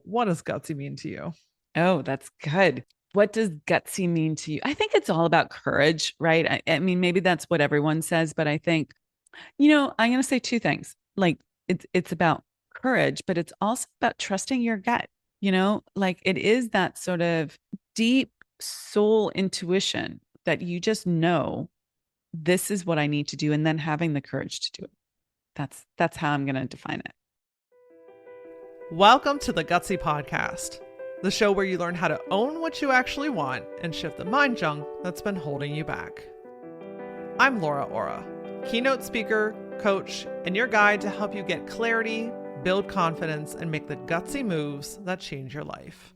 what does gutsy mean to you? Oh, that's good. What does gutsy mean to you? I think it's all about courage, right? I mean, maybe that's what everyone says, but I think, I'm going to say two things. Like it's about courage, but it's also about trusting your gut. Like it is that sort of deep soul intuition that you just know this is what I need to do, and then having the courage to do it. That's how I'm going to define it. Welcome to the Gutsy Podcast, the show where you learn how to own what you actually want and shift the mind junk that's been holding you back. I'm Laura Ora, keynote speaker, coach, and your guide to help you get clarity, build confidence, and make the gutsy moves that change your life.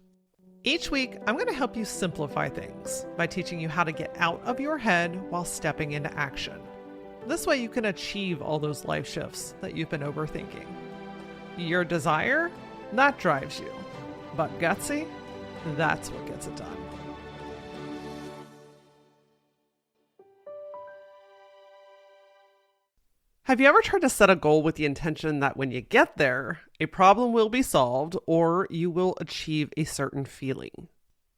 Each week, I'm going to help you simplify things by teaching you how to get out of your head while stepping into action. This way you can achieve all those life shifts that you've been overthinking. Your desire, that drives you. But gutsy, that's what gets it done. Have you ever tried to set a goal with the intention that when you get there, a problem will be solved or you will achieve a certain feeling?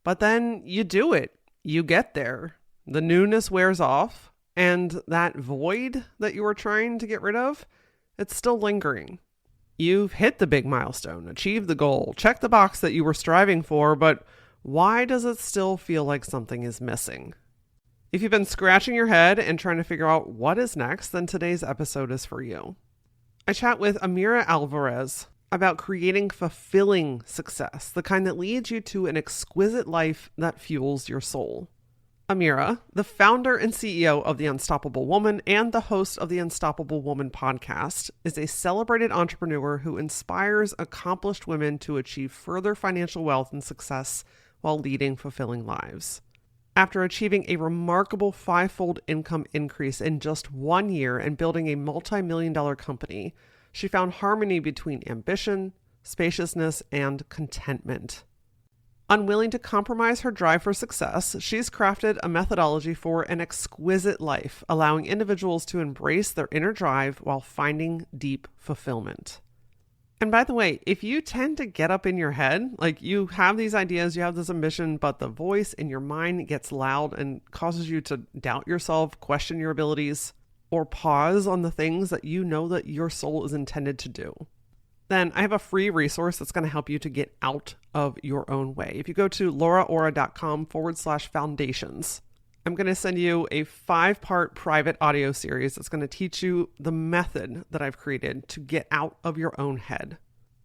But then you do it. You get there. The newness wears off, and that void that you were trying to get rid of, it's still lingering. You've hit the big milestone, achieved the goal, checked the box that you were striving for, but why does it still feel like something is missing? If you've been scratching your head and trying to figure out what is next, then today's episode is for you. I chat with Amira Alvarez about creating fulfilling success, the kind that leads you to an exquisite life that fuels your soul. Amira, the founder and CEO of The Unstoppable Woman and the host of the Unstoppable Woman podcast, is a celebrated entrepreneur who inspires accomplished women to achieve further financial wealth and success while leading fulfilling lives. After achieving a remarkable fivefold income increase in just 1 year and building a multimillion-dollar company, she found harmony between ambition, spaciousness, and contentment. Unwilling to compromise her drive for success, she's crafted a methodology for an exquisite life, allowing individuals to embrace their inner drive while finding deep fulfillment. And by the way, if you tend to get up in your head, like you have these ideas, you have this ambition, but the voice in your mind gets loud and causes you to doubt yourself, question your abilities, or pause on the things that you know that your soul is intended to do, then I have a free resource that's going to help you to get out of your own way. If you go to lauraora.com/foundations, I'm going to send you a 5-part private audio series that's going to teach you the method that I've created to get out of your own head.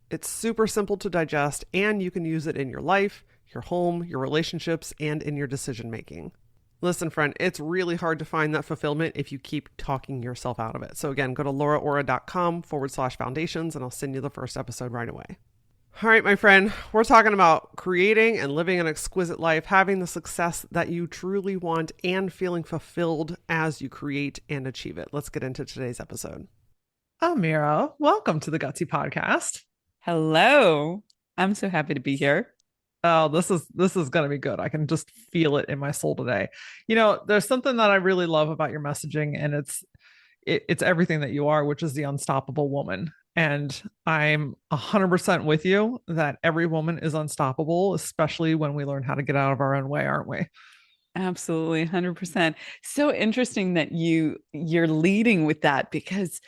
It's super simple to digest, and you can use it in your life, your home, your relationships, and in your decision making. Listen, friend, it's really hard to find that fulfillment if you keep talking yourself out of it. So again, go to lauraora.com/foundations and I'll send you the first episode right away. All right, my friend, we're talking about creating and living an exquisite life, having the success that you truly want, and feeling fulfilled as you create and achieve it. Let's get into today's episode. Amira, welcome to the Gutsy Podcast. Hello. I'm so happy to be here. Oh, this is going to be good. I can just feel it in my soul today. There's something that I really love about your messaging, and it's everything that you are, which is the unstoppable woman. And I'm 100% with you that every woman is unstoppable, especially when we learn how to get out of our own way, aren't we? Absolutely, 100%. So interesting that you're leading with that, because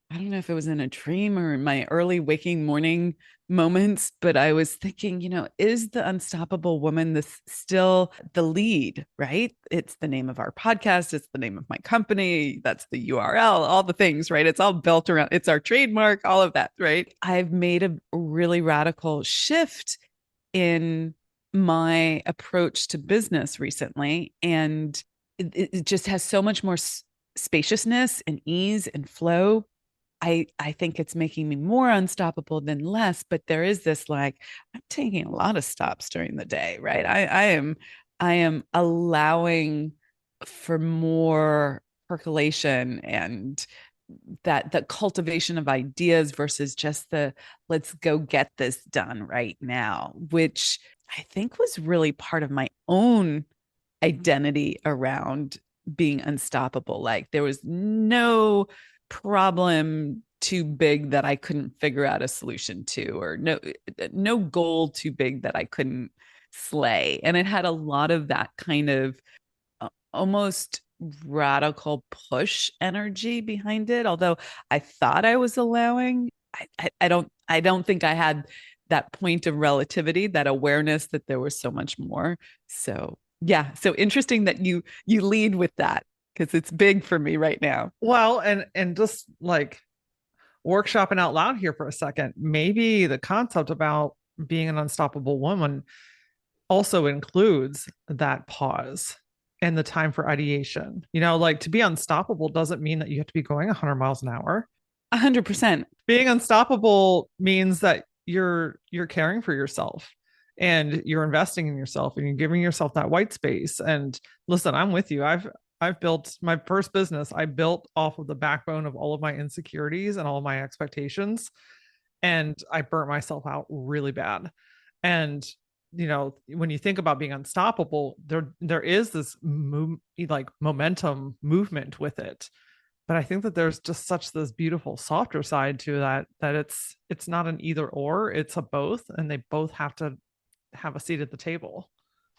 I don't know if it was in a dream or in my early waking morning moments, but I was thinking, is the unstoppable woman this still the lead, right? It's the name of our podcast. It's the name of my company. That's the URL, all the things, right? It's all built around, it's our trademark, all of that, right? I've made a really radical shift in my approach to business recently. And it just has so much more spaciousness and ease and flow. I think it's making me more unstoppable than less, but there is this, like, I'm taking a lot of stops during the day, right? I am allowing for more percolation and that cultivation of ideas versus just the let's go get this done right now, which I think was really part of my own identity around being unstoppable. Like there was no problem too big that I couldn't figure out a solution to, or no goal too big that I couldn't slay. And it had a lot of that kind of almost radical push energy behind it. Although I thought I was allowing, I don't think I had that point of relativity, that awareness that there was so much more. So yeah, so interesting that you lead with that because it's big for me right now. Well, and just like workshopping out loud here for a second, maybe the concept about being an unstoppable woman also includes that pause and the time for ideation. Like to be unstoppable doesn't mean that you have to be going 100 miles an hour. 100%. Being unstoppable means that you're caring for yourself and you're investing in yourself and you're giving yourself that white space. And listen, I'm with you. I've built my first business. I built off of the backbone of all of my insecurities and all of my expectations, and I burnt myself out really bad. And when you think about being unstoppable, there is this like momentum movement with it. But I think that there's just such this beautiful softer side to that it's not an either or, it's a both, and they both have to have a seat at the table.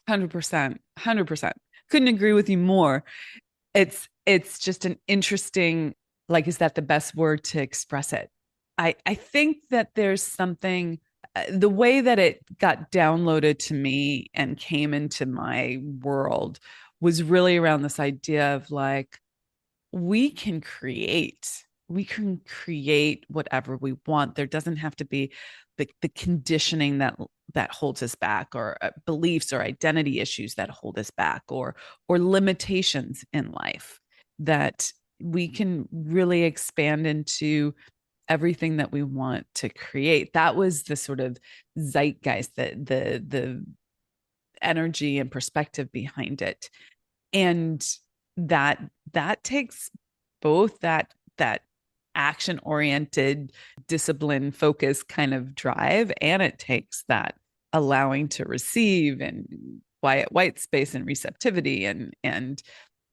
100%. 100%. Couldn't agree with you more. It's just an interesting, like, is that the best word to express it? I think that there's something, the way that it got downloaded to me and came into my world was really around this idea of like, we can create whatever we want. There doesn't have to be the conditioning that holds us back, or beliefs or identity issues that hold us back, or limitations in life, that we can really expand into everything that we want to create. That was the sort of zeitgeist, the energy and perspective behind it. And that takes both that action oriented, discipline focus kind of drive, and it takes that allowing to receive and quiet white space and receptivity, and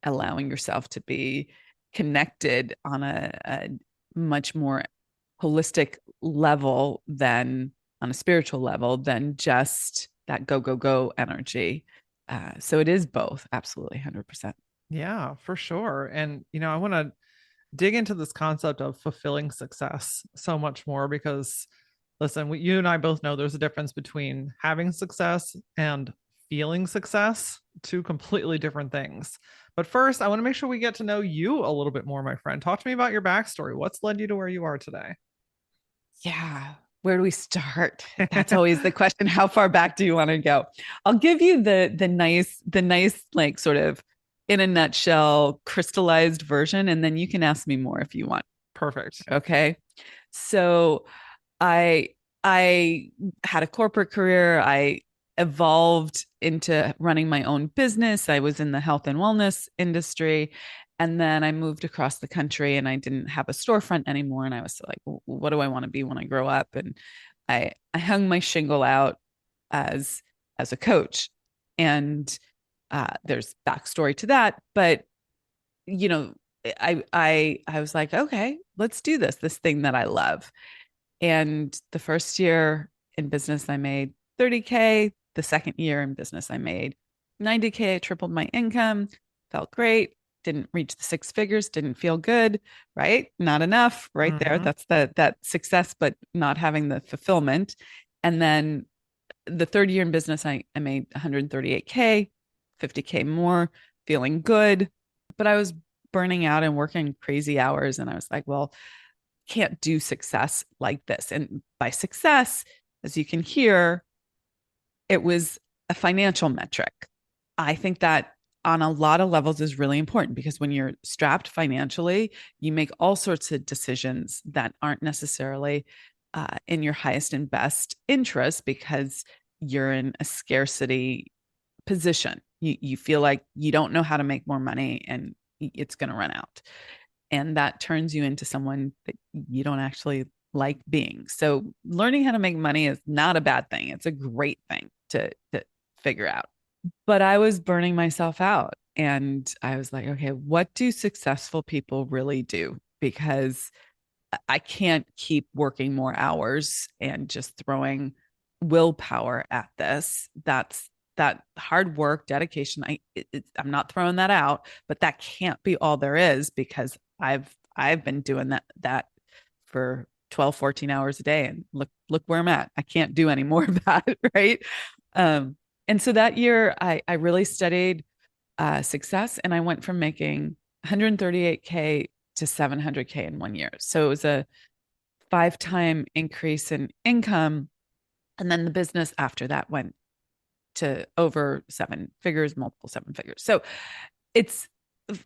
allowing yourself to be connected on a much more holistic level, than on a spiritual level, than just that go go go energy. So it is both, absolutely, 100%. Yeah, for sure. And I want to dig into this concept of fulfilling success so much more, because listen, you and I both know there's a difference between having success and feeling success, two completely different things. But first, I want to make sure we get to know you a little bit more, my friend. Talk to me about your backstory. What's led you to where you are today? Yeah. Where do we start? That's always the question. How far back do you want to go? I'll give you the nice, like, sort of in a nutshell, crystallized version, and then you can ask me more if you want. Perfect. Okay. So I I had a corporate career. I evolved into running my own business. I was in the health and wellness industry. And then I moved across the country and I didn't have a storefront anymore. And I was like, what do I want to be when I grow up? And I hung my shingle out as as a coach. And there's backstory to that. But you know, I was like, okay, let's do this thing that I love. And the first year in business, I made 30K. The second year in business, I made 90K. I tripled my income, felt great. Didn't reach the six figures, didn't feel good, right? Not enough, right there. Mm-hmm. That's that success, but not having the fulfillment. And then the third year in business, I made 138K, 50K more, feeling good. But I was burning out and working crazy hours. And I was like, well, can't do success like this. And by success, as you can hear, it was a financial metric. I think that on a lot of levels is really important, because when you're strapped financially, you make all sorts of decisions that aren't necessarily in your highest and best interest, because you're in a scarcity position. You feel like you don't know how to make more money and it's going to run out. And that turns you into someone that you don't actually like being. So learning how to make money is not a bad thing. It's a great thing to figure out. But I was burning myself out. And I was like, okay, what do successful people really do? Because I can't keep working more hours and just throwing willpower at this. That's that hard work, dedication. I'm not throwing that out, but that can't be all there is, because I've been doing that for 12, 14 hours a day, and look where I'm at. I can't do any more of that, right? Um, and so that year I really studied success, and I went from making 138K to 700K in 1 year. So it was a 5 time increase in income. And then the business after that went to over 7 figures, multiple 7 figures. So it's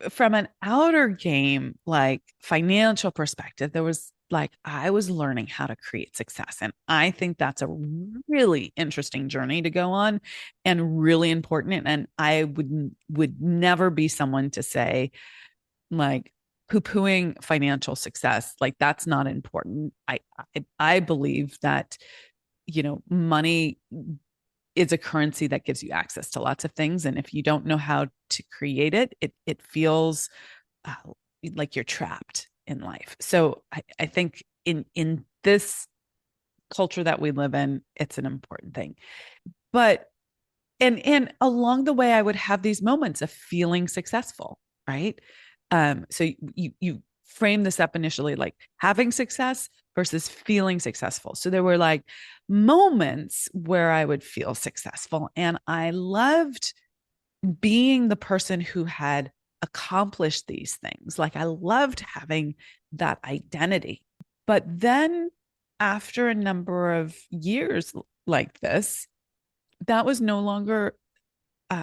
from an outer game, like financial perspective, there was like, I was learning how to create success. And I think that's a really interesting journey to go on and really important. And I would never be someone to say, like, poo-pooing financial success. Like, that's not important. I believe that, money is a currency that gives you access to lots of things. And if you don't know how to create it, it feels uh, like you're trapped in life. So I think in this culture that we live in, it's an important thing. But and along the way, I would have these moments of feeling successful, right? So you frame this up initially like having success versus feeling successful. So there were like moments where I would feel successful, and I loved being the person who had accomplished these things. Like, I loved having that identity. But then after a number of years like this, that was no longer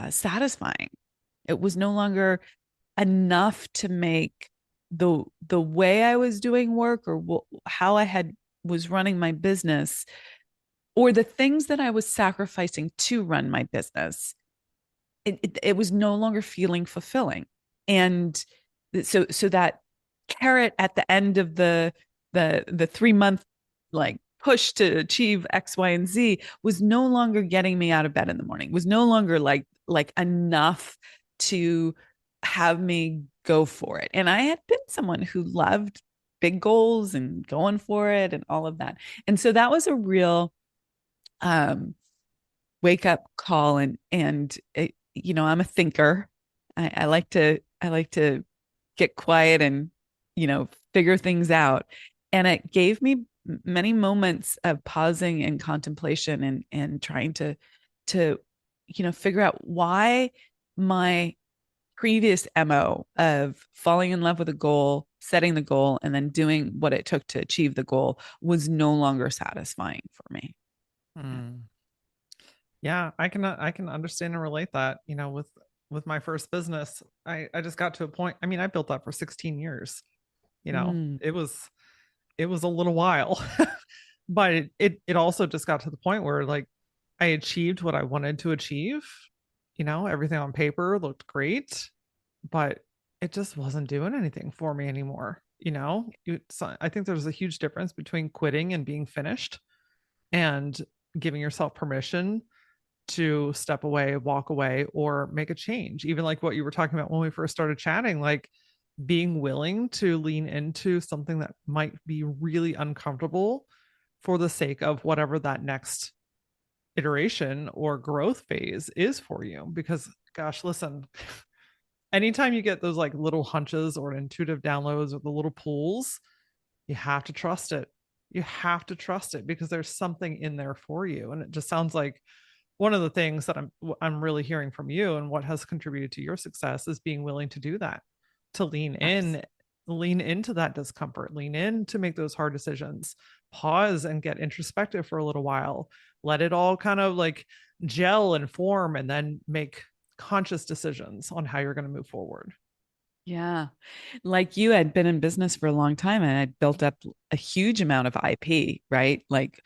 satisfying. It was no longer enough to make the way I was doing work, or how I had was running my business, or the things that I was sacrificing to run my business. It was no longer feeling fulfilling. And so that carrot at the end of the 3 month like push to achieve X, Y, and Z was no longer getting me out of bed in the morning, was no longer like enough to have me go for it. And I had been someone who loved big goals and going for it and all of that. And so that was a real um wake up call. And it, I'm a thinker. I like to get quiet and figure things out. And it gave me many moments of pausing and contemplation, and trying to figure out why my previous MO of falling in love with a goal, setting the goal, and then doing what it took to achieve the goal was no longer satisfying for me. Yeah. Mm. Yeah, I can understand and relate that, with my first business. I just got to a point. I mean, I built that for 16 years. Mm. It was a little while. But it also just got to the point where, like, I achieved what I wanted to achieve. Everything on paper looked great, but it just wasn't doing anything for me anymore. I think there's a huge difference between quitting and being finished, and giving yourself permission to step away, walk away, or make a change. Even like what you were talking about when we first started chatting, like being willing to lean into something that might be really uncomfortable for the sake of whatever that next iteration or growth phase is for you. Because, gosh, listen, anytime you get those like little hunches or intuitive downloads or the little pulls, you have to trust it. You have to trust it, because there's something in there for you. And it just sounds like one of the things that I'm really hearing from you, and what has contributed to your success, is being willing to do that, to Yes. lean into that discomfort, lean in to make those hard decisions, pause and get introspective for a little while, let it all kind of like gel and form, and then make conscious decisions on how you're going to move forward. Yeah. Like, you had been in business for a long time, and I'd built up a huge amount of IP, right? Like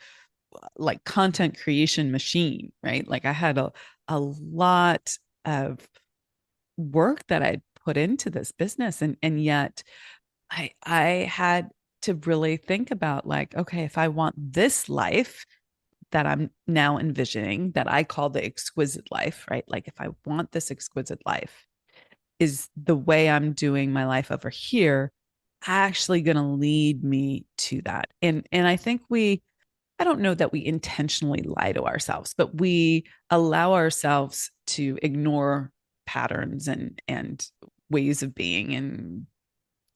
content creation machine, right? Like, I had a lot of work that I'd put into this business, and yet I had to really think about, like, okay, if I want this life that I'm now envisioning, that I call the exquisite life, right? Like, if I want this exquisite life, is the way I'm doing my life over here actually going to lead me to that? And I think I don't know that we intentionally lie to ourselves, but we allow ourselves to ignore patterns and ways of being and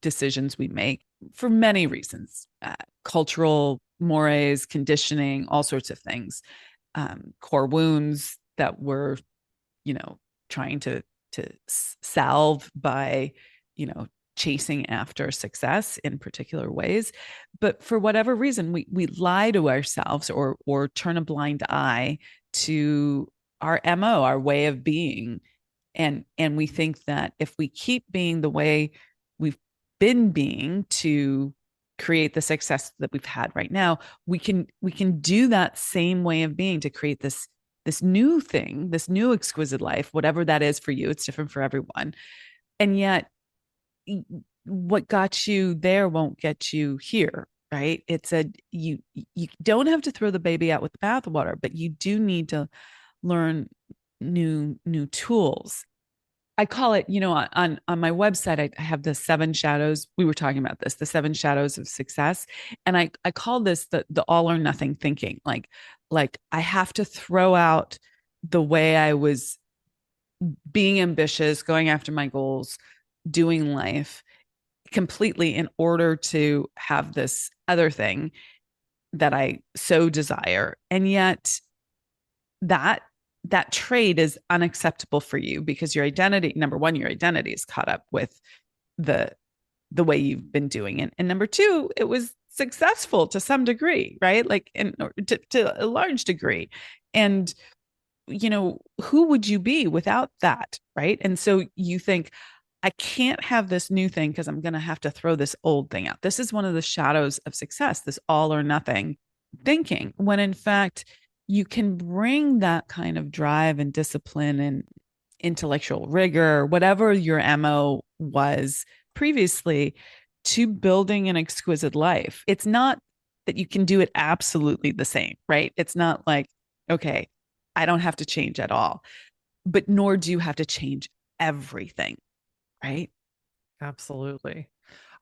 decisions we make for many reasons, cultural mores, conditioning, all sorts of things, core wounds that we're, you know, trying to salve by, you know, chasing after success in particular ways. But for whatever reason, we lie to ourselves or turn a blind eye to our MO, our way of being. And we think that if we keep being the way we've been being to create the success that we've had right now, we can do that same way of being to create this new thing, this new exquisite life, whatever that is for you. It's different for everyone. And yet what got you there won't get you here, right? It's a you don't have to throw the baby out with the bathwater, but you do need to learn new tools. I call it, you know, on my website, I have the seven shadows. We were talking about this, the seven shadows of success. And I call this the all or nothing thinking. Like I have to throw out the way I was being ambitious, going after my goals, doing life completely in order to have this other thing that I so desire. And yet that that trade is unacceptable for you because your identity, number one, your identity is caught up with the the way you've been doing it, and number two, it was successful to some degree, right? Like to a large degree. And you know, who would you be without that, right? And so you think, I can't have this new thing because I'm going to have to throw this old thing out. This is one of the shadows of success, this all or nothing thinking, when in fact, you can bring that kind of drive and discipline and intellectual rigor, whatever your MO was previously, to building an exquisite life. It's not that you can do it absolutely the same, right? It's not like, okay, I don't have to change at all, but nor do you have to change everything, right? Absolutely.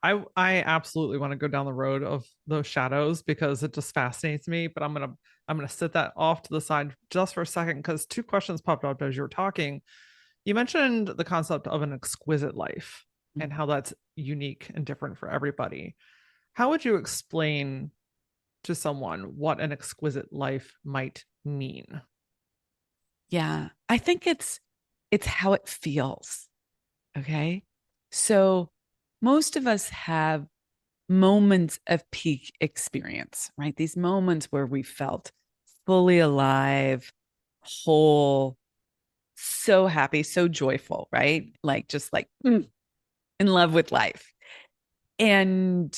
I absolutely want to go down the road of those shadows because it just fascinates me, but I'm gonna sit that off to the side just for a second because two questions popped up as you were talking. You mentioned the concept of an exquisite life and how that's unique and different for everybody. How would you explain to someone what an exquisite life might mean? Yeah, I think it's how it feels. Okay. So most of us have moments of peak experience, right? These moments where we felt fully alive, whole, so happy, so joyful, right? Like just like in love with life. And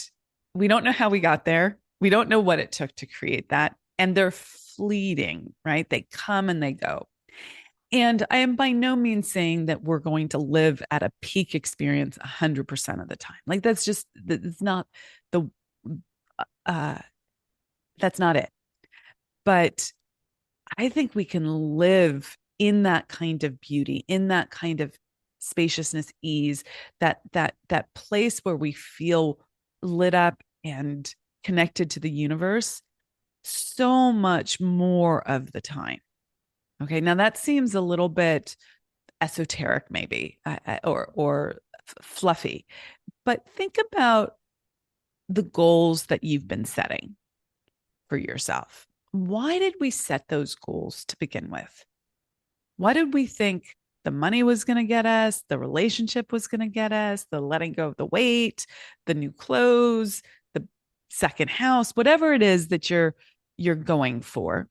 we don't know how we got there. We don't know what it took to create that. And they're fleeting, right? They come and they go. And I am by no means saying that we're going to live at a peak experience 100% of the time. Like that's not the, uh, that's not it. But I think we can live in that kind of beauty, in that kind of spaciousness, ease, that place where we feel lit up and connected to the universe so much more of the time. Okay, now that seems a little bit esoteric, maybe, or fluffy, but think about the goals that you've been setting for yourself. Why did we set those goals to begin with? Why did we think the money was going to get us, the relationship was going to get us, the letting go of the weight, the new clothes, the second house, whatever it is that you're going for?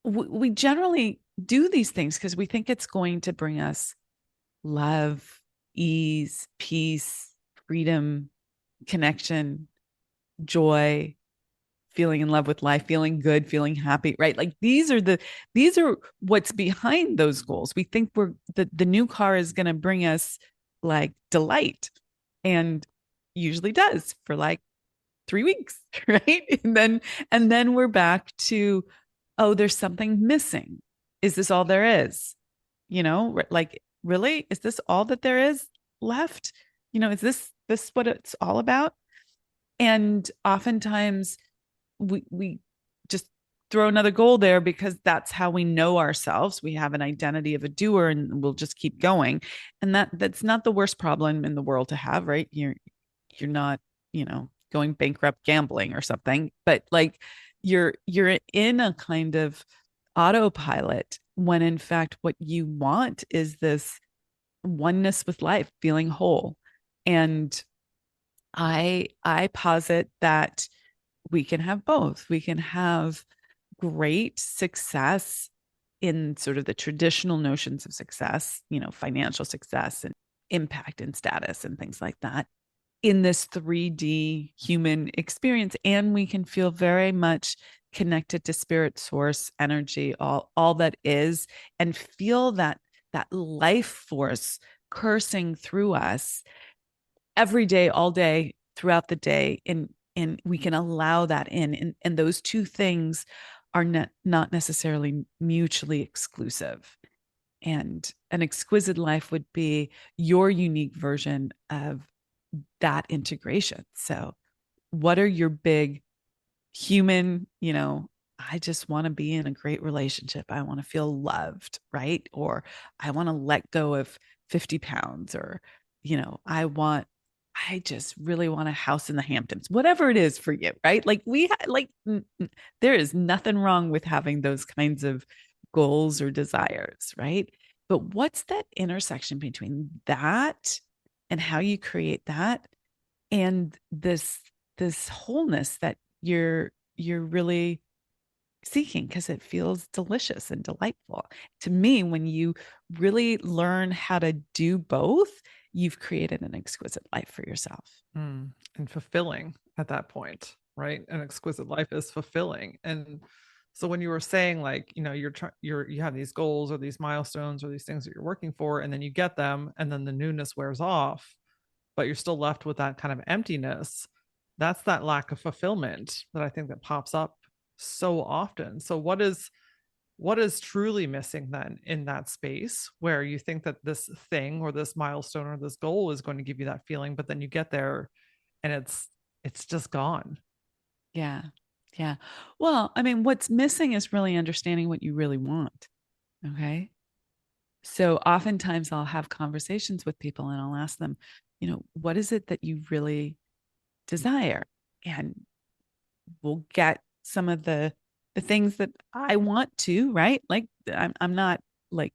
We generally do these things because we think it's going to bring us love, ease, peace, freedom, connection, joy, feeling in love with life, feeling good, feeling happy, right? Like these are what's behind those goals. We think the new car is going to bring us like delight, and usually does for like 3 weeks, right? And then we're back to, oh, there's something missing. Is this all there is? You know, like really, is this all that there is left? You know, is this what it's all about? And oftentimes we just throw another goal there because that's how we know ourselves. We have an identity of a doer and we'll just keep going. And that's not the worst problem in the world to have, right? You're not, going bankrupt gambling or something, but like you're in a kind of autopilot when in fact what you want is this oneness with life, feeling whole. And I posit that we can have both. We can have great success in sort of the traditional notions of success, financial success and impact and status and things like that in this 3D human experience. And we can feel very much connected to spirit, source, energy, all that is, and feel that life force coursing through us every day, all day, throughout the day. And we can allow that in. And those two things are not necessarily mutually exclusive. And an exquisite life would be your unique version of that integration. So, what are your big human, I just want to be in a great relationship. I want to feel loved, right? Or I want to let go of 50 pounds, or, I just really want a house in the Hamptons, whatever it is for you, right? Like there is nothing wrong with having those kinds of goals or desires, right? But what's that intersection between that and how you create that and this wholeness that you're really seeking because it feels delicious and delightful. To me, when you really learn how to do both, you've created an exquisite life for yourself. And fulfilling at that point, right? An exquisite life is fulfilling. And so when you were saying like, you have these goals or these milestones or these things that you're working for, and then you get them, and then the newness wears off, but you're still left with that kind of emptiness. That's that lack of fulfillment that I think that pops up so often. So what is truly missing then in that space where you think that this thing or this milestone or this goal is going to give you that feeling, but then you get there and it's just gone. Yeah. Yeah. Well, I mean, what's missing is really understanding what you really want. Okay. So oftentimes I'll have conversations with people and I'll ask them, what is it that you really desire? And we'll get some of the things that I want to, right? Like I'm not like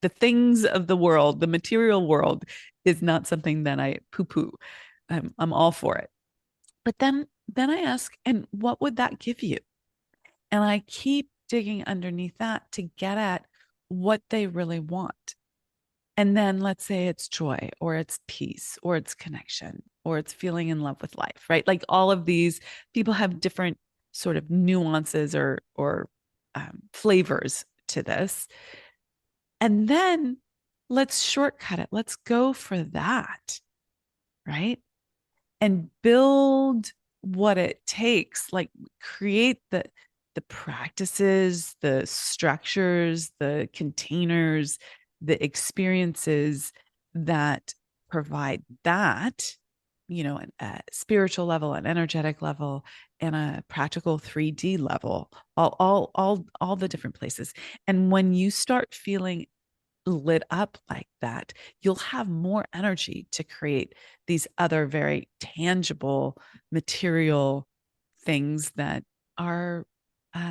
the things of the world, the material world is not something that I poo poo. I'm all for it. But then I ask, and what would that give you? And I keep digging underneath that to get at what they really want. And then let's say it's joy or it's peace or it's connection or it's feeling in love with life, right? Like all of these people have different sort of nuances or flavors to this. And then let's shortcut it. Let's go for that, right? And build what it takes, like create the practices, the structures, the containers, the experiences that provide that, a spiritual level, an energetic level, and a practical 3D level, all the different places. And when you start feeling lit up like that, you'll have more energy to create these other very tangible material things that are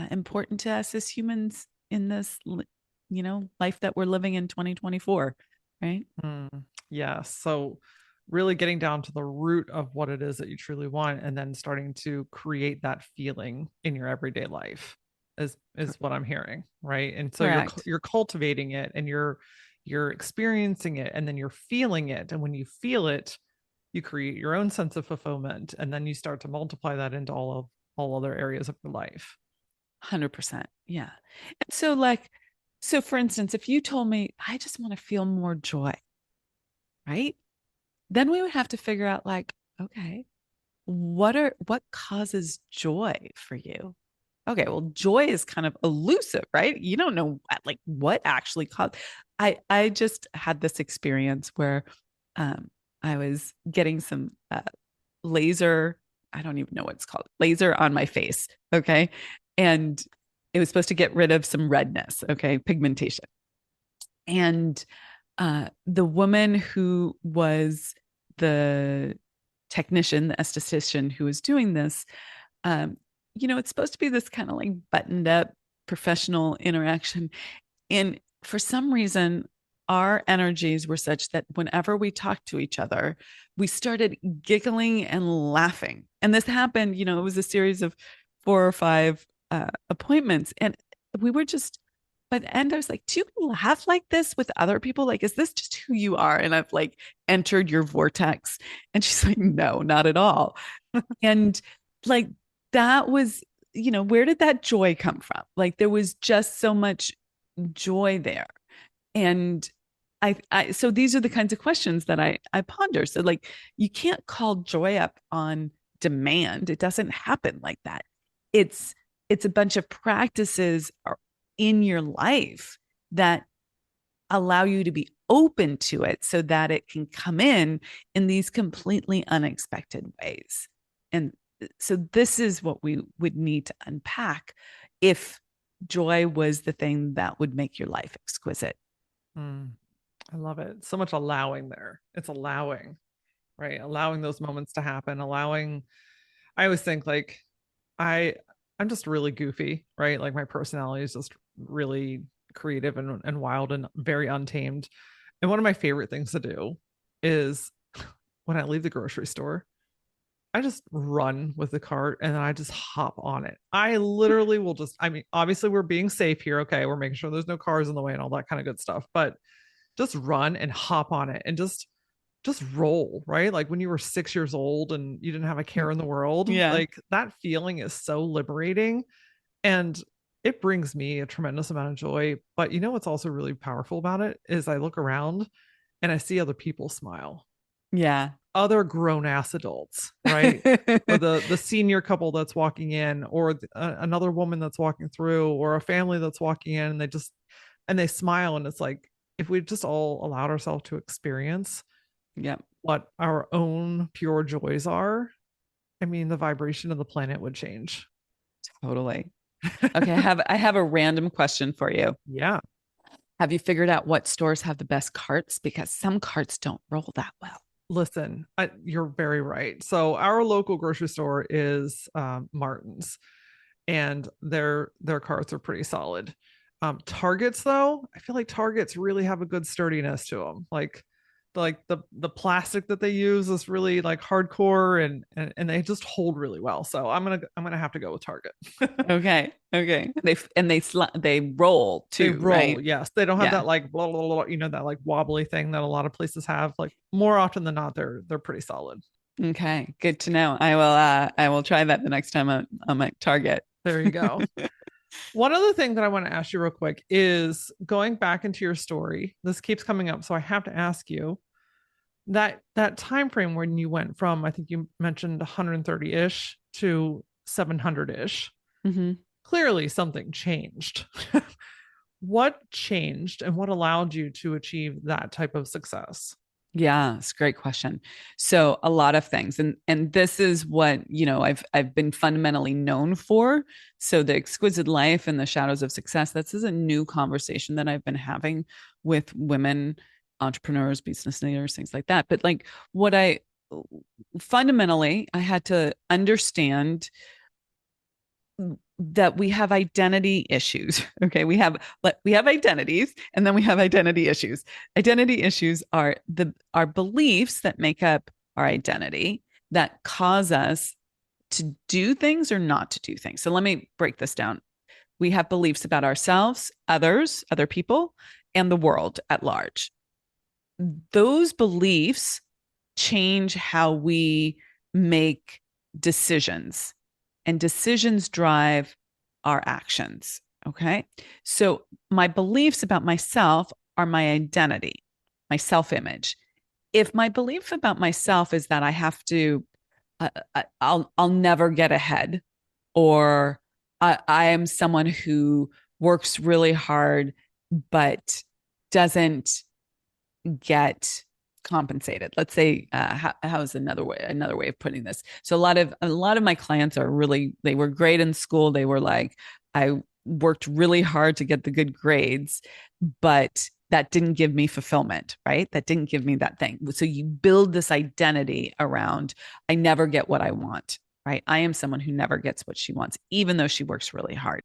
important to us as humans in this, life that we're living in 2024, right? Yeah. So really getting down to the root of what it is that you truly want and then starting to create that feeling in your everyday life is what I'm hearing, right? And so you're Correct. you're cultivating it and you're experiencing it and then you're feeling it, and when you feel it, you create your own sense of fulfillment, and then you start to multiply that into all other areas of your life. 100%. Yeah. And so for instance, if you told me, I just want to feel more joy, right? Then we would have to figure out like, okay, what causes joy for you? Okay, well, joy is kind of elusive, right? You don't know like what actually caused. I just had this experience where um I was getting some laser, I don't even know what it's called, laser on my face. Okay. And it was supposed to get rid of some redness. Okay. Pigmentation. And the woman who was the technician, the esthetician who was doing this, um, it's supposed to be this kind of like buttoned up professional interaction. And for some reason, our energies were such that whenever we talked to each other, we started giggling and laughing. And this happened, it was a series of 4 or 5 appointments. And we were just, by the end, I was like, do you laugh like this with other people? Like, is this just who you are? And I've like entered your vortex. And she's like, no, not at all. And like, that was, where did that joy come from? Like, there was just so much joy there. And so these are the kinds of questions that I ponder. So like, you can't call joy up on demand. It doesn't happen like that. It's it's a bunch of practices in your life that allow you to be open to it so that it can come in these completely unexpected ways. And so this is what we would need to unpack if joy was the thing that would make your life exquisite. Mm, I love it. So much allowing there. It's allowing, right? Allowing those moments to happen, allowing. I always think like I I'm just really goofy, right? Like my personality is just really creative and wild and very untamed. And one of my favorite things to do is when I leave the grocery store, I just run with the cart and then I just hop on it. I literally will just, I mean, obviously we're being safe here. Okay. We're making sure there's no cars in the way and all that kind of good stuff, but just run and hop on it and just roll, right? Like when you were 6 years old and you didn't have a care in the world, Yeah. like that feeling is so liberating and it brings me a tremendous amount of joy. But you know what's also really powerful about it is I look around and I see other people smile, Yeah. other grown ass adults, right? Or the senior couple that's walking in, or another woman that's walking through, or a family that's walking in, and they smile, and it's like if we just all allowed ourselves to experience Yeah. what our own pure joys are, I mean, the vibration of the planet would change. Totally. Okay, I have a random question for you. Yeah. Have you figured out what stores have the best carts? Because some carts don't roll that well. Listen, you're very right. So our local grocery store is Martin's, and their carts are pretty solid. Targets though, I feel like Targets really have a good sturdiness to them. Like the plastic that they use is really like hardcore and they just hold really well. So I'm gonna have to go with Target. Okay. Okay. They roll They too, roll, right? yes. They don't have Yeah. that like blah, blah, blah, that like wobbly thing that a lot of places have. Like more often than not, they're pretty solid. Okay. Good to know. I will try that the next time I'm at Target. There you go. One other thing that I want to ask you real quick is going back into your story. This keeps coming up, so I have to ask you that time frame when you went from, I think you mentioned 130-ish to 700-ish. Mhm. Clearly something changed. What changed and what allowed you to achieve that type of success? Yeah, it's a great question. So a lot of things, and this is what I've been fundamentally known for. So the exquisite life and the shadows of success. This is a new conversation that I've been having with women entrepreneurs, business leaders, things like that. But like what I fundamentally, I had to understand that we have identity issues. Okay, we have identities, and then we have identity issues. Identity issues are our beliefs that make up our identity that cause us to do things or not to do things. So let me break this down. We have beliefs about ourselves, others, other people, and the world at large. Those beliefs change how we make decisions, and decisions drive our actions. Okay. So my beliefs about myself are my identity, my self image. If my belief about myself is that I have to, I'll never get ahead, or I am someone who works really hard but doesn't get compensated. Let's say, how is another way of putting this? So a lot of my clients are really, they were great in school. They were like, I worked really hard to get the good grades, but that didn't give me fulfillment, right? That didn't give me that thing. So you build this identity around, I never get what I want, right? I am someone who never gets what she wants, even though she works really hard.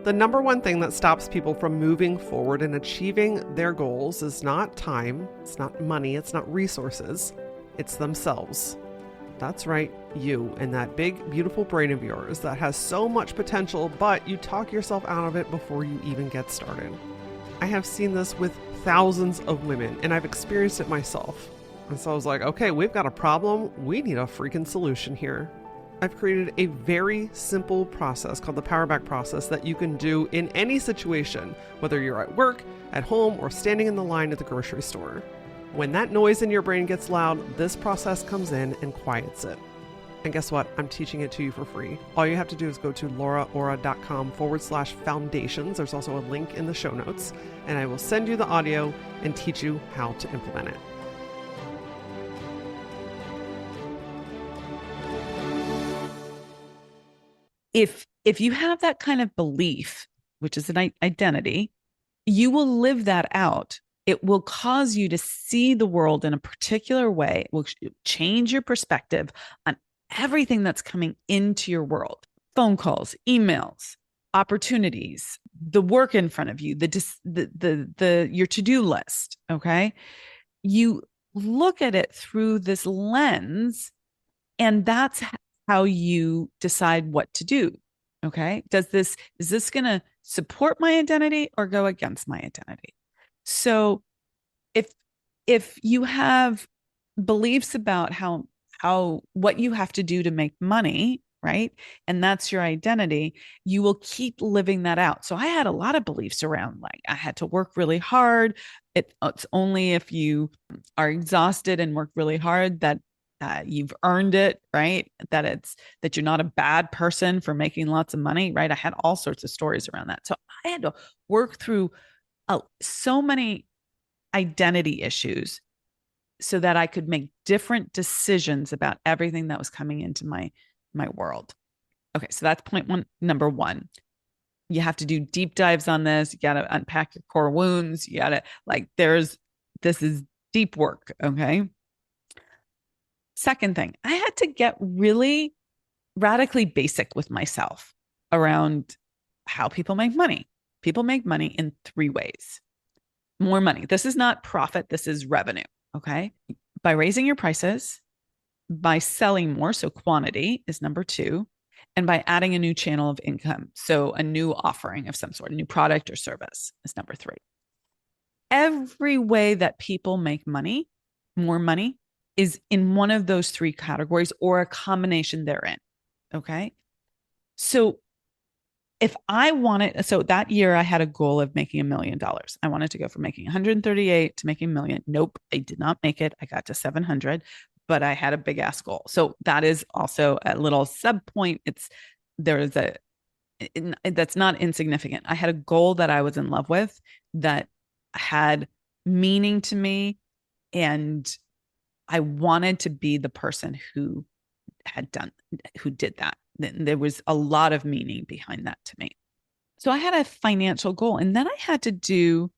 The number one thing that stops people from moving forward and achieving their goals is not time, it's not money, it's not resources, it's themselves. That's right, you and that big, beautiful brain of yours that has so much potential, but you talk yourself out of it before you even get started. I have seen this with thousands of women, and I've experienced it myself. And so I was like, okay, we've got a problem. We need a freaking solution here. I've created a very simple process called the Power Back process that you can do in any situation, whether you're at work, at home, or standing in the line at the grocery store. When that noise in your brain gets loud, this process comes in and quiets it. And guess what? I'm teaching it to you for free. All you have to do is go to lauraora.com/foundations. There's also a link in the show notes, and I will send you the audio and teach you how to implement it. If you have that kind of belief, which is an identity, you will live that out. It will cause you to see the world in a particular way. It will change your perspective on everything that's coming into your world. Phone calls, emails, opportunities, the work in front of you, the your to-do list, okay? You look at it through this lens, and that's how you decide what to do. Okay. Is this going to support my identity or go against my identity? So if, if you have beliefs about what you have to do to make money, right? And that's your identity, you will keep living that out. So I had a lot of beliefs around, like, I had to work really hard. It's only if you are exhausted and work really hard that you've earned it, right? That you're not a bad person for making lots of money, right? I had all sorts of stories around that. So I had to work through so many identity issues so that I could make different decisions about everything that was coming into my world. Okay, so that's point one, number one. You have to do deep dives on this. You got to unpack your core wounds. You got to, this is deep work, okay? Second thing, I had to get really radically basic with myself around how people make money. People make money in three ways. More money. This is not profit, this is revenue, okay? By raising your prices, by selling more, so quantity is number two, and by adding a new channel of income, so a new offering of some sort, a new product or service is number three. Every way that people make money, more money, is in one of those three categories or a combination therein. Okay. So so that year I had a goal of making $1 million. I wanted to go from making 138 to making a million. Nope, I did not make it. I got to 700, but I had a big ass goal. So that is also a little sub point. That's not insignificant. I had a goal that I was in love with that had meaning to me, and I wanted to be the person who did that. There was a lot of meaning behind that to me. So I had a financial goal, and then I had to do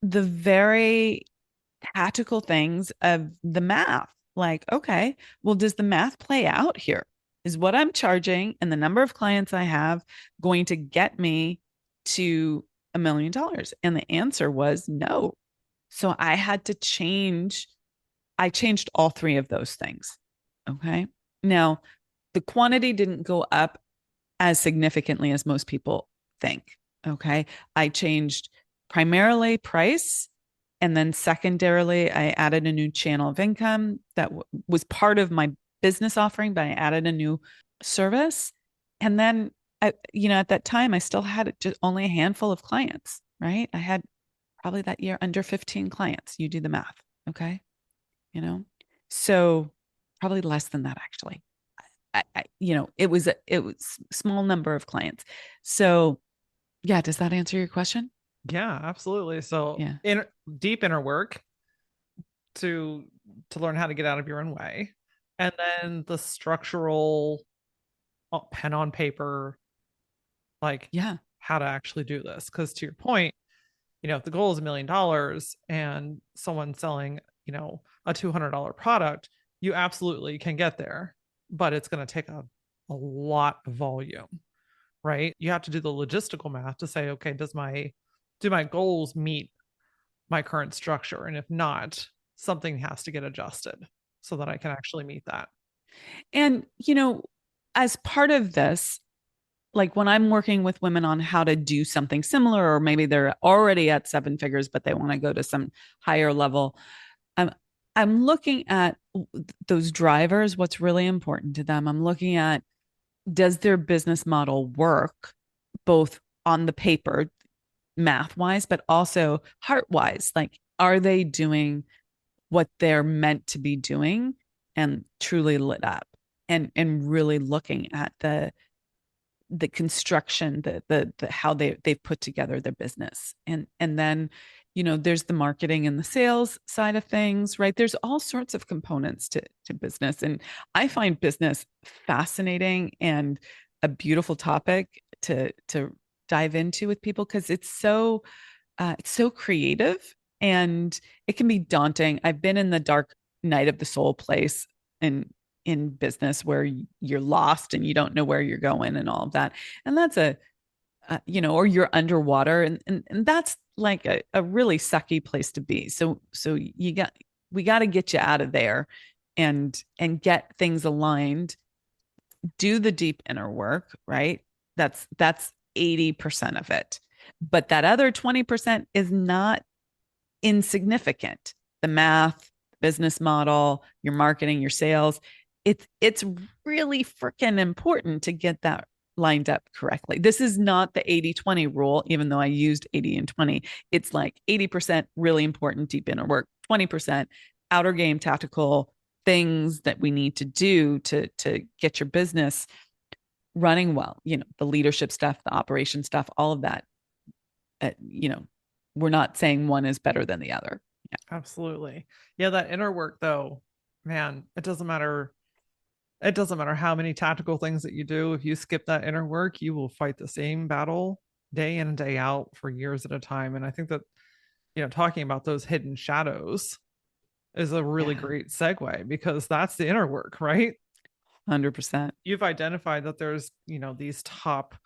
the very tactical things of the math. Like, okay, well, does the math play out here? Is what I'm charging and the number of clients I have going to get me to $1 million? And the answer was no. So I had to change. I changed all three of those things. Okay. Now, the quantity didn't go up as significantly as most people think. Okay. I changed primarily price. And then secondarily, I added a new channel of income that was part of my business offering, but I added a new service. And then, at that time, I still had just only a handful of clients, right? I had probably that year under 15 clients. You do the math. Okay. So probably less than that, actually. It was small number of clients. So yeah, does that answer your question? Yeah, absolutely. So Yeah. in deep inner work to learn how to get out of your own way. And then the structural pen on paper, like Yeah. how to actually do this. Because to your point, if the goal is $1 million and someone's selling, a $200 product, you absolutely can get there, but it's going to take a lot of volume, right? You have to do the logistical math to say, okay, do my goals meet my current structure? And if not, something has to get adjusted so that I can actually meet that. And, as part of this, like when I'm working with women on how to do something similar, or maybe they're already at seven figures, but they want to go to some higher level, I'm I'm looking at those drivers, what's really important to them. I'm looking at, does their business model work both on the paper, math wise, but also heart wise? Like, are they doing what they're meant to be doing and truly lit up? And really looking at the construction, the how they've put together their business. And then, there's the marketing and the sales side of things, right? There's all sorts of components to business. And I find business fascinating and a beautiful topic to dive into with people, because it's so creative, and it can be daunting. I've been in the dark night of the soul place in business where you're lost and you don't know where you're going and all of that. And that's or you're underwater, and that's like a really sucky place to be. So we got to get you out of there and get things aligned, do the deep inner work, right? That's 80% of it. But that other 20% is not insignificant. The math, business model, your marketing, your sales, it's really freaking important to get that lined up correctly. This is not the 80-20 rule, even though I used 80 and 20. It's like 80% really important deep inner work, 20% outer game tactical things that we need to do to get your business running well. The leadership stuff, the operation stuff, all of that. uh, you know we're not saying one is better than the other. Yeah. Absolutely. Yeah, that inner work though, man, it doesn't matter. It doesn't matter how many tactical things that you do. If you skip that inner work, you will fight the same battle day in and day out for years at a time. And I think that, talking about those hidden shadows is a really Yeah. great segue because that's the inner work, right? 100%. You've identified that there's, these top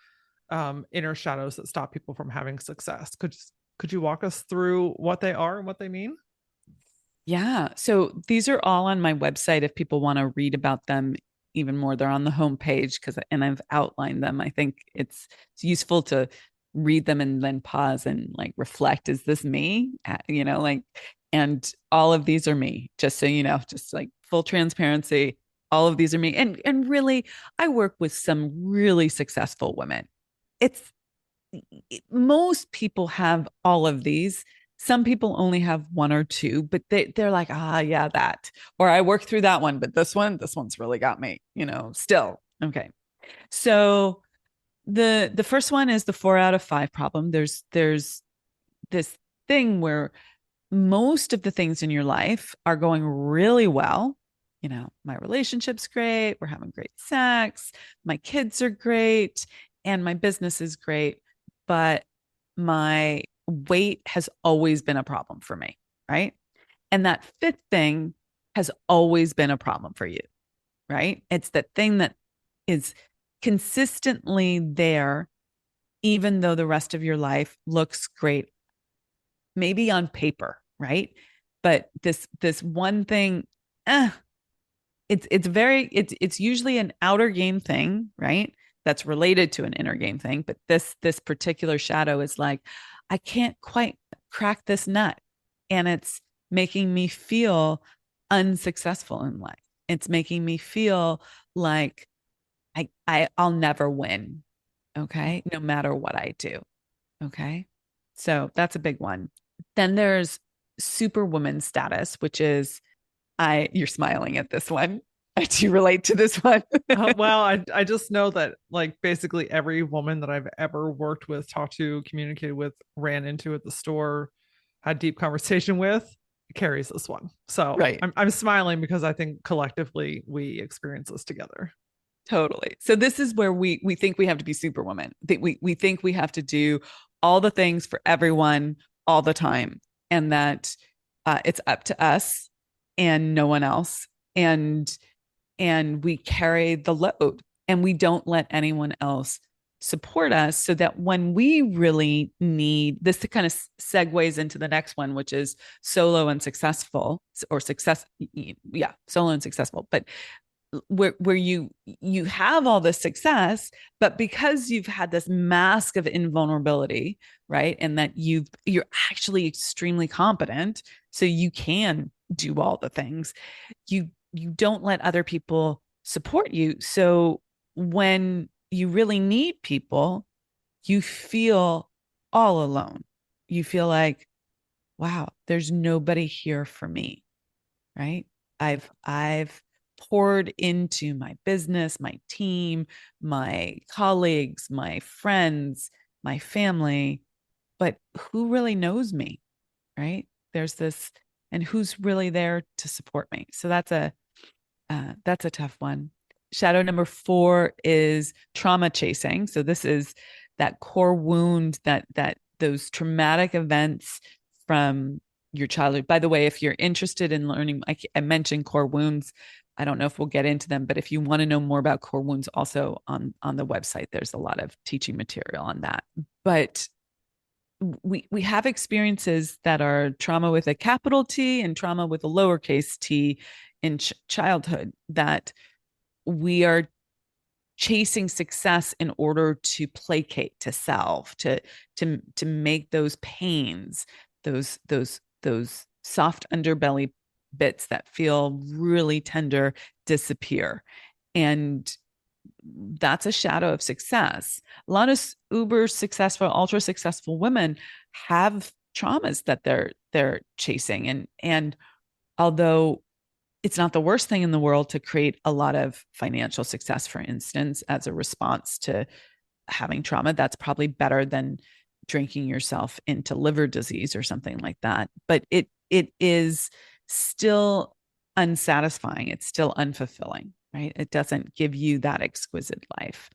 inner shadows that stop people from having success. Could you walk us through what they are and what they mean? Yeah. So these are all on my website if people want to read about them even more. They're on the homepage and I've outlined them. I think it's useful to read them and then pause and like reflect. Is this me? And all of these are me, just so you know, just like full transparency. All of these are me. And really, I work with some really successful women. It's Most people have all of these. Some people only have one or two, but they're like, yeah, that. Or I worked through that one, but this one's really got me, still. Okay. So the first one is the 4 out of 5 problem. There's this thing where most of the things in your life are going really well. My relationship's great, we're having great sex, my kids are great, and my business is great, but my weight has always been a problem for me, right? And that fifth thing has always been a problem for you, right? It's that thing that is consistently there, even though the rest of your life looks great, maybe on paper, right? But this one thing, eh, it's usually an outer game thing, right? That's related to an inner game thing. But this particular shadow is like, I can't quite crack this nut. And it's making me feel unsuccessful in life. It's making me feel like I'll never win. Okay. No matter what I do. Okay. So that's a big one. Then there's superwoman status, which is, you're smiling at this one. Do you relate to this one? Well, I just know that like basically every woman that I've ever worked with, talked to, communicated with, ran into at the store, had deep conversation with, carries this one. So Right. I'm smiling because I think collectively we experience this together. Totally. So this is where we think we have to be superwoman. We think we have to do all the things for everyone all the time, and that it's up to us and no one else. And we carry the load, and we don't let anyone else support us, so that when we really need this, to kind of segues into the next one, which is solo and successful, or success. Yeah, solo and successful. But where you have all this success, but because you've had this mask of invulnerability, right, and that you're actually extremely competent, so you can do all the things, you don't let other people support you. So when you really need people, you feel all alone. You feel like, wow, there's nobody here for me, right? I've poured into my business, my team, my colleagues, my friends, my family, but who really knows me, right? There's this, and who's really there to support me. So that's a tough one. Shadow number 4 is trauma chasing. So this is that core wound, that those traumatic events from your childhood. By the way, if you're interested in learning, I mentioned core wounds. I don't know if we'll get into them, but if you want to know more about core wounds, also on the website, there's a lot of teaching material on that. But we have experiences that are trauma with a capital T and trauma with a lowercase t in childhood, that we are chasing success in order to placate, to salve, to make those pains, those soft underbelly bits that feel really tender, disappear. And that's a shadow of success. A lot of uber successful, ultra successful women have traumas that they're chasing. And although it's not the worst thing in the world to create a lot of financial success, for instance, as a response to having trauma, that's probably better than drinking yourself into liver disease or something like that. But it is still unsatisfying. It's still unfulfilling, right? It doesn't give you that exquisite life.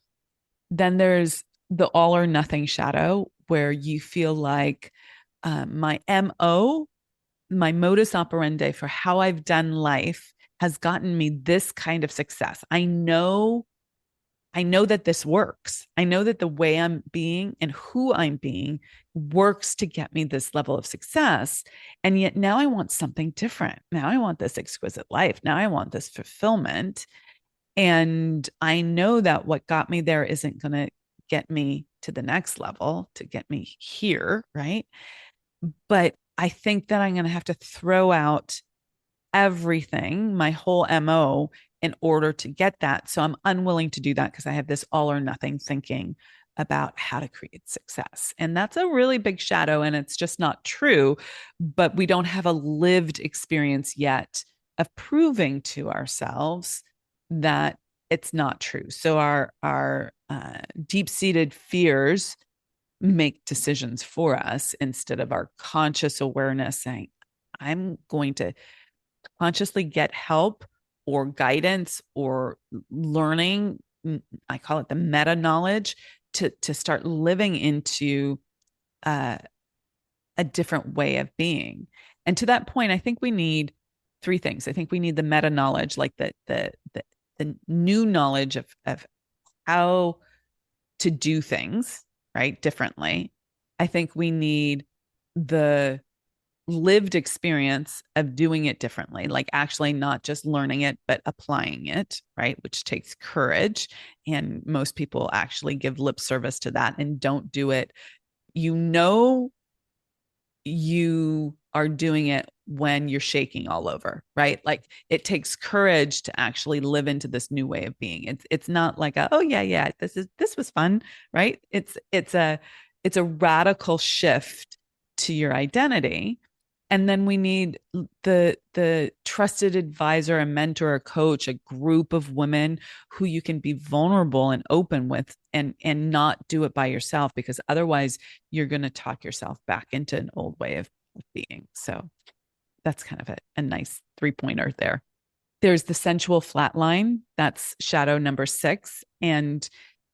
Then there's the all or nothing shadow, where you feel like my MO, my modus operandi for how I've done life has gotten me this kind of success. I know that this works. I know that the way I'm being and who I'm being works to get me this level of success. And yet now I want something different. Now I want this exquisite life. Now I want this fulfillment. And I know that what got me there isn't going to get me to the next level, to get me here, right? But I think that I'm going to have to throw out everything, my whole MO, in order to get that. So I'm unwilling to do that because I have this all or nothing thinking about how to create success. And that's a really big shadow, and it's just not true. But we don't have a lived experience yet of proving to ourselves that it's not true. So our deep-seated fears make decisions for us instead of our conscious awareness saying, I'm going to consciously get help or guidance or learning. I call it the meta knowledge, to start living into a different way of being. And to that point, I think we need 3 things. I think we need the meta knowledge, like the new knowledge of how to do things, right, differently. I think we need the lived experience of doing it differently, like actually not just learning it, but applying it, right? Which takes courage. And most people actually give lip service to that and don't do it. You know, you are doing it when you're shaking all over, right? Like it takes courage to actually live into this new way of being. It's not like oh yeah, this was fun, right? It's a radical shift to your identity. And then we need the trusted advisor, a mentor, a coach, a group of women who you can be vulnerable and open with, and not do it by yourself, because otherwise you're going to talk yourself back into an old way of being. So that's kind of a nice 3-pointer there. There's the sensual flatline. That's shadow number 6. And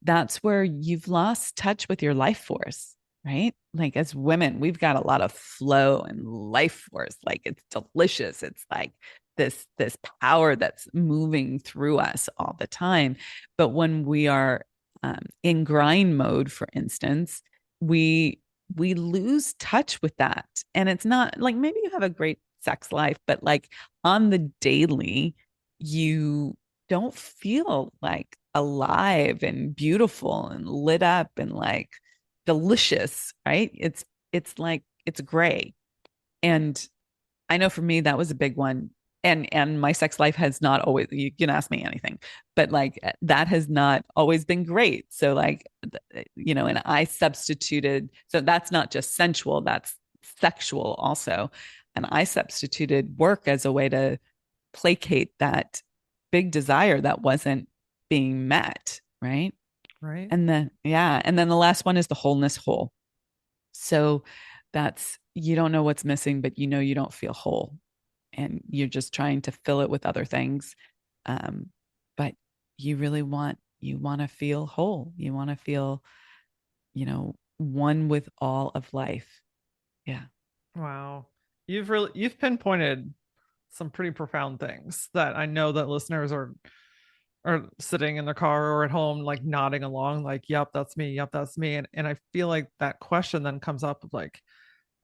that's where you've lost touch with your life force, right? Like as women, we've got a lot of flow and life force. Like it's delicious. It's like this power that's moving through us all the time. But when we are in grind mode, for instance, we lose touch with that. And it's not like, maybe you have a great sex life, but like on the daily, you don't feel like alive and beautiful and lit up and like delicious, right? It's like it's gray. And I know for me that was a big one. And my sex life has not always, you can ask me anything, but like that has not always been great. So like, and I substituted, so that's not just sensual, that's sexual also. And I substituted work as a way to placate that big desire that wasn't being met, right? Right. And then the last one is the wholeness hole. So that's, you don't know what's missing, but you don't feel whole, and you're just trying to fill it with other things. But you want to feel whole. You want to feel, one with all of life. Yeah. Wow. You've pinpointed some pretty profound things that I know that listeners are sitting in their car or at home, like nodding along, like, yep, that's me. Yep, that's me. And I feel like that question then comes up of like,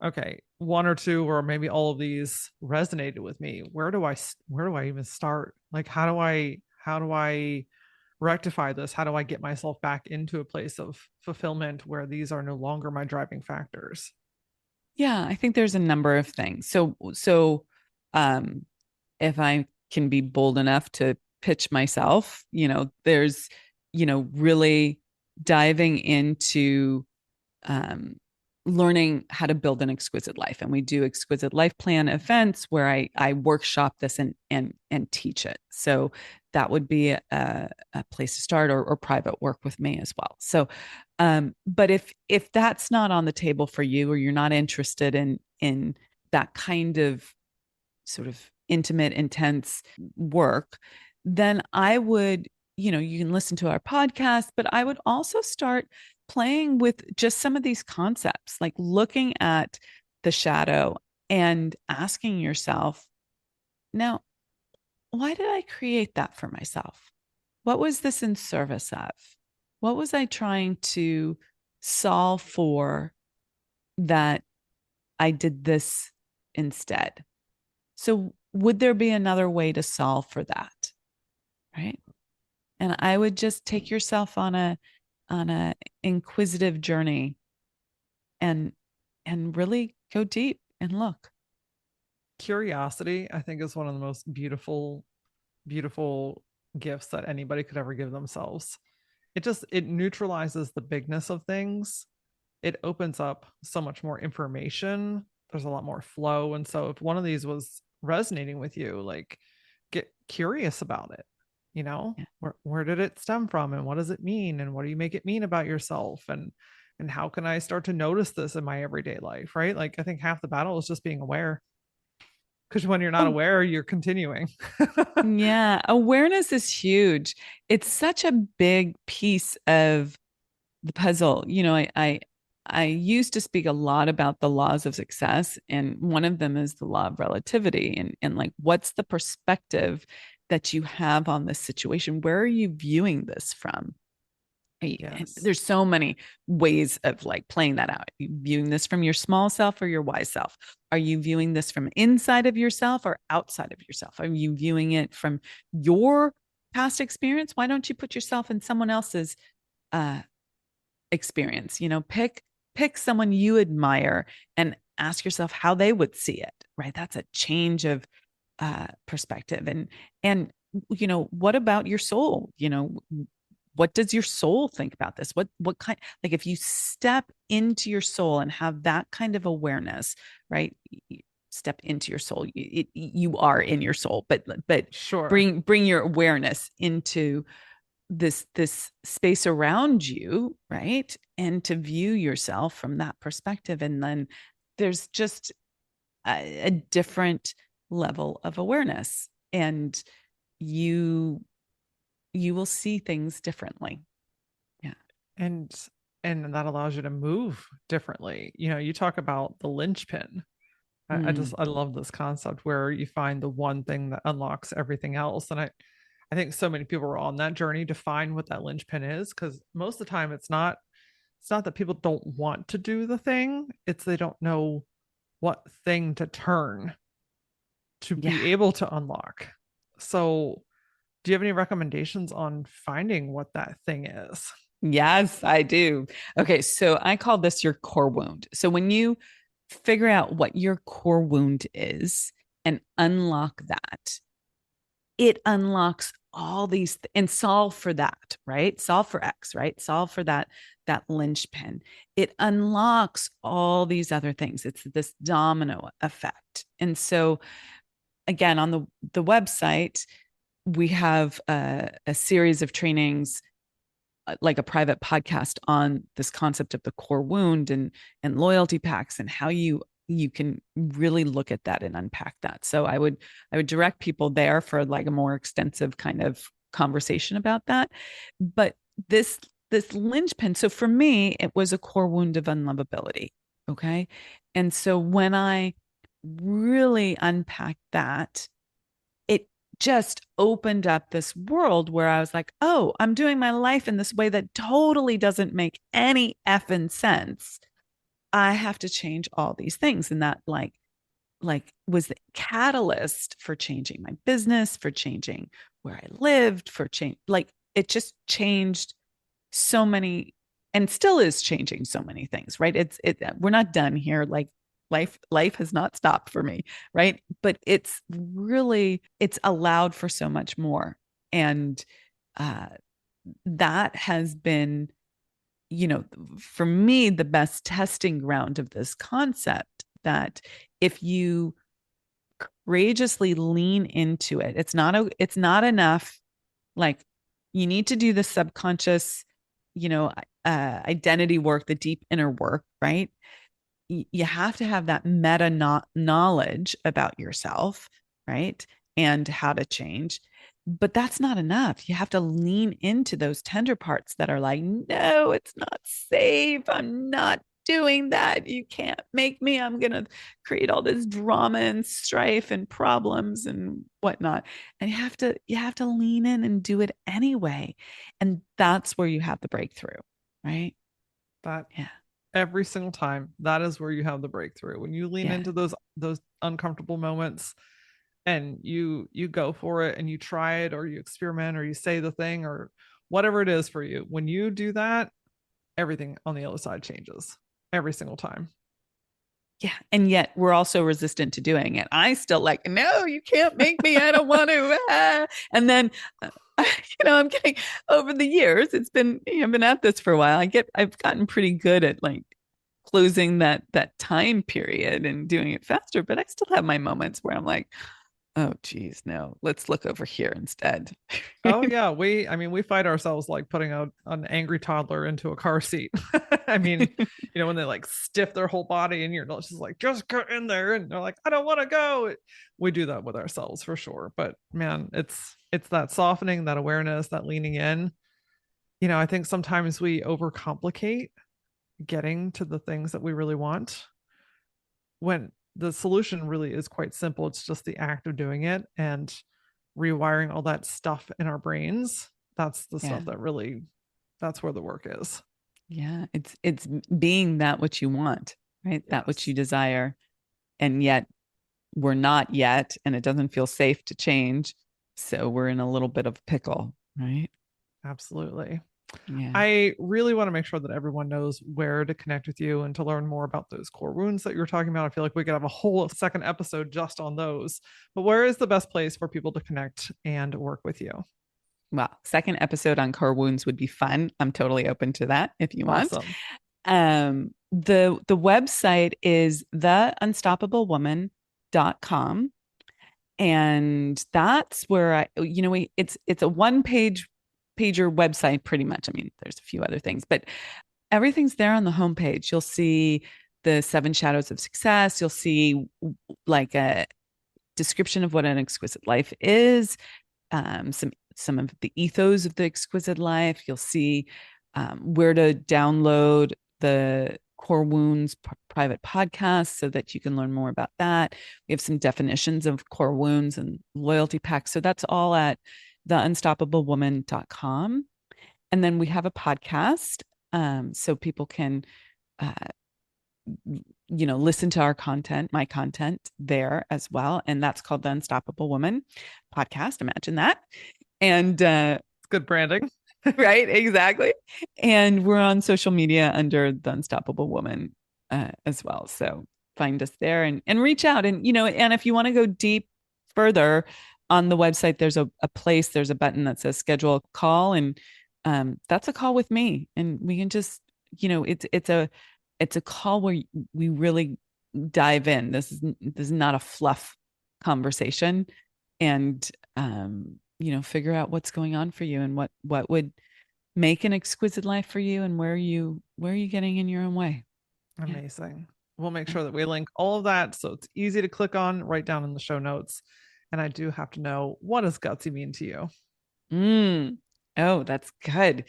okay, one or two, or maybe all of these resonated with me. Where do I even start? Like, how do I rectify this? How do I get myself back into a place of fulfillment where these are no longer my driving factors? Yeah, I think there's a number of things. So um if I can be bold enough to pitch myself, there's, really diving into um, learning how to build an exquisite life. And we do exquisite life plan events where I workshop this and teach it. So that would be a place to start, or private work with me as well. So, but if that's not on the table for you, or you're not interested in that kind of sort of intimate, intense work, then I would, you can listen to our podcast, but I would also start playing with just some of these concepts, like looking at the shadow and asking yourself, now, why did I create that for myself? What was this in service of? What was I trying to solve for that I did this instead? So would there be another way to solve for that? Right. And I would just take yourself on a inquisitive journey, and really go deep and look. Curiosity, I think, is one of the most beautiful gifts that anybody could ever give themselves. It neutralizes the bigness of things. It opens up so much more information. There's a lot more flow. And so if one of these was resonating with you, like, get curious about it. Yeah. Where did it stem from, and what does it mean, and what do you make it mean about yourself, and how can I start to notice this in my everyday life, right? Like, I think half the battle is just being aware, because when you're not Oh, aware, you're continuing. yeah. Awareness is huge. It's such a big piece of the puzzle. I used to speak a lot about the laws of success, and one of them is the law of relativity, and like, what's the perspective that you have on this situation? Where are you viewing this from? Yes. There's so many ways of like playing that out. Are you viewing this from your small self or your wise self? Are you viewing this from inside of yourself or outside of yourself? Are you viewing it from your past experience? Why don't you put yourself in someone else's uh, experience? Pick someone you admire and ask yourself how they would see it. Right? That's a change of perspective. And what about your soul? What does your soul think about this? What kind, like, if you step into your soul and have that kind of awareness, right? step into your soul. You are in your soul, but Sure. bring your awareness into this space around you, right? And to view yourself from that perspective. And then there's just a different level of awareness, and you will see things differently. Yeah. And that allows you to move differently. You talk about the linchpin. I love this concept where you find the one thing that unlocks everything else. And I think so many people are on that journey to find what that linchpin is, because most of the time it's not that people don't want to do the thing, it's they don't know what thing to turn to be able to unlock. So do you have any recommendations on finding what that thing is? Yes, I do. Okay, so I call this your core wound. So when you figure out what your core wound is and unlock that, it unlocks all these and solve for that, right? Solve for X, right? Solve for that linchpin. It unlocks all these other things. It's this domino effect. And so again, on the website, we have a series of trainings, like a private podcast on this concept of the core wound and loyalty packs and how you can really look at that and unpack that. So I would direct people there for like a more extensive kind of conversation about that. But this linchpin, so for me, it was a core wound of unlovability. Okay. And so when I really unpacked that, it just opened up this world where I was like, oh, I'm doing my life in this way that totally doesn't make any effing sense. I have to change all these things. And that was the catalyst for changing my business, for changing where I lived, for change. Like it just changed so many, and still is changing so many things, right? We're not done here. Like life has not stopped for me, right? But it's allowed for so much more. And that has been, for me, the best testing ground of this concept, that if you courageously lean into it, it's not enough. Like you need to do the subconscious, identity work, the deep inner work, right? You have to have that meta knowledge about yourself, right? And how to change. But that's not enough. You have to lean into those tender parts that are like, no, it's not safe. I'm not doing that. You can't make me. I'm going to create all this drama and strife and problems and whatnot. And you have to lean in and do it anyway. And that's where you have the breakthrough, right? That Yeah. Every single time, that is where you have the breakthrough. When you lean Yeah. into those uncomfortable moments and you go for it and you try it, or you experiment, or you say the thing, or whatever it is for you, when you do that, everything on the other side changes every single time. Yeah. And yet we're also resistant to doing it. I still like, no, you can't make me. I don't want to. And then, I'm getting, over the years, it's been, I've been at this for a while. I've gotten pretty good at like closing that time period and doing it faster, but I still have my moments where I'm like, oh geez, no, let's look over here instead. Oh yeah, we fight ourselves like putting an angry toddler into a car seat. I mean, when they like stiff their whole body and you're just like, just get in there, and they're like, I don't want to go. We do that with ourselves for sure. But man, it's that softening, that awareness, that leaning in. I think sometimes we overcomplicate getting to the things that we really want, when the solution really is quite simple. It's just the act of doing it and rewiring all that stuff in our brains. That's the stuff that really, that's where the work is. Yeah. It's being that what you want, right? Yes. That which you desire. And yet we're not yet, and it doesn't feel safe to change. So we're in a little bit of pickle, right? Absolutely. Yeah. I really want to make sure that everyone knows where to connect with you and to learn more about those core wounds that you were talking about. I feel like we could have a whole second episode just on those. But where is the best place for people to connect and work with you? Well, second episode on core wounds would be fun. I'm totally open to that if you want. The website is theunstoppablewoman.com. multimillion-dollar.com. And that's where it's a pager website pretty much. I mean, there's a few other things, but everything's there on the homepage. You'll see the 7 shadows of success. You'll see like a description of what an exquisite life is, some of the ethos of the exquisite life. You'll see where to download the Core Wounds private podcast so that you can learn more about that. We have some definitions of core wounds and loyalty packs. So that's all at theunstoppablewoman.com. And then we have a podcast, so people can, listen to our content, my content there as well. And that's called the Unstoppable Woman podcast. Imagine that. And it's good branding. Right, exactly. And we're on social media under the Unstoppable Woman as well. So find us there and reach out. And, and if you want to go deep further on the website, there's a button that says schedule a call. And that's a call with me. And we can just, it's a call where we really dive in. This is not a fluff conversation. And, figure out what's going on for you and what would make an exquisite life for you and where are you getting in your own way. Amazing. Yeah. We'll make sure that we link all of that so it's easy to click on, right down in the show notes. And I do have to know, what does gutsy mean to you? Oh, that's good.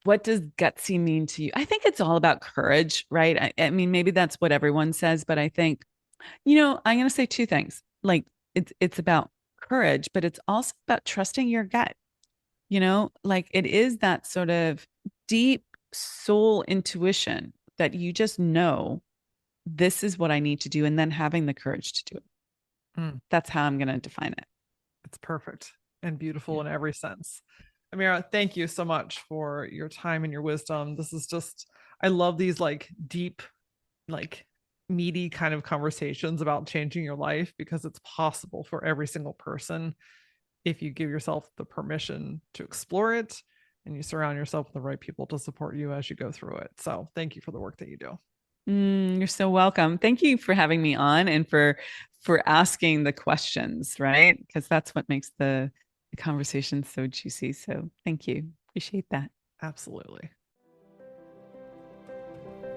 What does gutsy mean to you? I think it's all about courage, right? I mean, maybe that's what everyone says, but I think, I'm going to say 2 things. Like it's about courage, but it's also about trusting your gut. Like it is that sort of deep soul intuition that you just know this is what I need to do, and then having the courage to do it. That's how I'm going to define it. It's perfect and beautiful in every sense. Amira, thank you so much for your time and your wisdom. This is just, I love these like deep, like meaty kind of conversations about changing your life, because it's possible for every single person if you give yourself the permission to explore it and you surround yourself with the right people to support you as you go through it. So thank you for the work that you do. You're so welcome. Thank you for having me on and for asking the questions, right? Because that's what makes the conversation so juicy. So thank you. Appreciate that. Absolutely.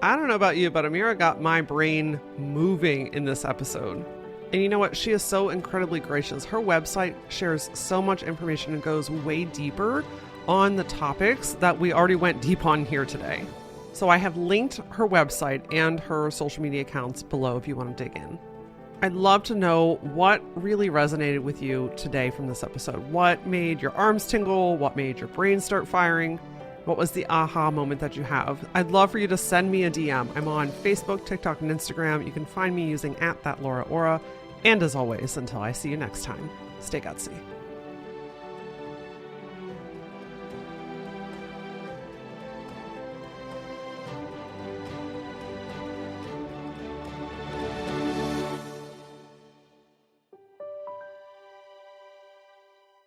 I don't know about you, but Amira got my brain moving in this episode. And you know what? She is so incredibly gracious. Her website shares so much information and goes way deeper on the topics that we already went deep on here today. So I have linked her website and her social media accounts below if you want to dig in. I'd love to know what really resonated with you today from this episode. What made your arms tingle? What made your brain start firing? What was the aha moment that you have? I'd love for you to send me a DM. I'm on Facebook, TikTok, and Instagram. You can find me using @thatlauraora. And as always, until I see you next time, stay gutsy.